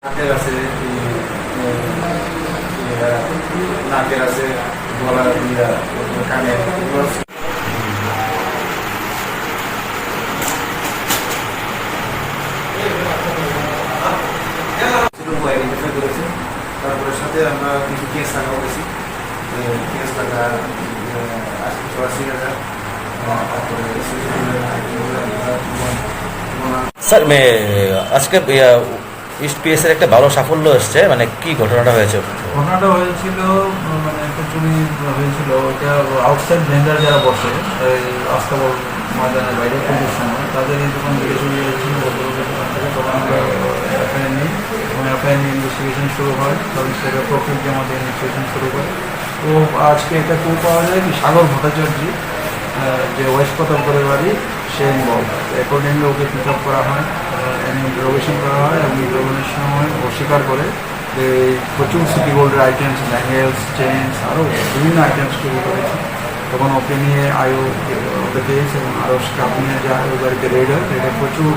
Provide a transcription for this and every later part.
নাকের আছে, নাকের আছে, গলা দিয়া, কানে করেছে। তারপরে সাথে আমরা কিছু কেস টাকা করেছি, কেস টাকা 80,000। স্যার আজকে ইস্ট পিএসের একটা ভালো সাফল্য এসছে, মানে কি ঘটনাটা হয়েছে? ঘটনাটা হয়েছিল মানে একটা চুরি হয়েছিল, ওটা আউটসাইড ভেন্ডার যারা বসে এই আস্তাবল ময়দানের বাইরে পুজোর সময় তাদের এই দোকান থেকে চুরি হয়েছিল ভদ্রলোকের দোকান থেকে। তখন আমরা এফআইআর নিই এবং এফআইআর নিয়ে ইনভেস্টিগেশন শুরু হয়, তখন সেটা প্রকৃতি আমাদের ইনভেস্টিগেশন শুরু করে। তো আজকে এটা খুব পাওয়া যায় কি সাগর ভট্টাচার্য যে ওয়েস্ট প্রতাপগড়ের বাড়ি, সে ইনভলভ। অ্যাকর্ডিংলি ওকে পিক আপ করা হয়, ইন্টারোগেশন করা হয় এবং ইন্টারোগেশনের সময় ও স্বীকার করে যে প্রচুর সিটি গোল্ডের আইটেমস, ব্যাঙ্গেলস, চেইনস, আরও বিভিন্ন আইটেমস চুরি করেছে। তখন ওকে নিয়ে আয়ু ওকে পেয়েছে এবং আরও স্টাফ নিয়ে যায় ওই বাড়িতে রেড হয়। রেডে প্রচুর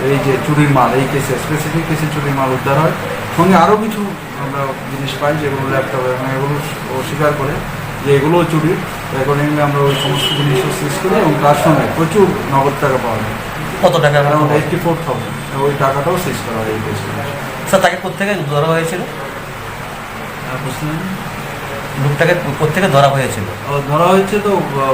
এই যে চুরির মাল, এই কেসে স্পেসিফিক কেসে চুরির মাল উদ্ধার হয়। সঙ্গে আরও কিছু আমরা জিনিস পাই যেগুলো ল্যাপটপ এবং এগুলো ও স্বীকার করে যে এগুলোও চুরি। অ্যাকর্ডিংলি আমরা ওই সমস্ত জিনিসও সিজ করি এবং তার সঙ্গে প্রচুর নগদ টাকা পাওয়া যায়। কত টাকা? অ্যারাউন্ড 84,000। ওই টাকাটাও সিজ করা হয় এই কেসে। স্যার তাকে কোথেকে ধরা হয়েছিল? বুঝলেন, লোকটাকে কোথেকে ধরা হয়েছিল? ধরা হয়েছে তো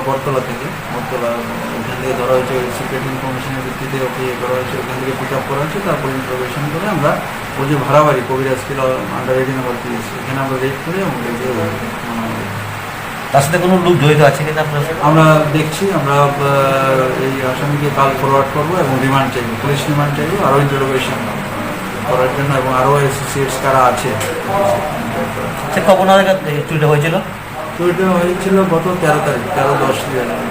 বটতলা থেকে, বটতলা ওখান থেকে ধরা হয়েছে। সিক্রেট ইনফরমেশনের ভিত্তিতে ওকে করা হয়েছে, ওখান থেকে পিক আপ করা হয়েছে। তারপর ইন্টারোগেশন করে আমরা ওই যে ভাড়া বাড়ি কবিরাজ কিল আন্ডার 18 নাম্বার পিএস, এখানে আমরা রেড করে এবং তার সাথে কোনো লোক জড়িত আছে কিনা আমরা দেখছি। আমরা এই আসামিকে কাল ফরওয়ার্ড করবো এবং রিমান্ড চাইবো, পুলিশ রিমান্ড চাইবো আরও ইন্টারোগেশন করার জন্য এবং আরও অ্যাসোসিয়েটস কারা আছে। সে কখন চুরিটা হয়েছিল? চুরিটা হয়েছিল গত 13 তারিখ, 13/10/2022।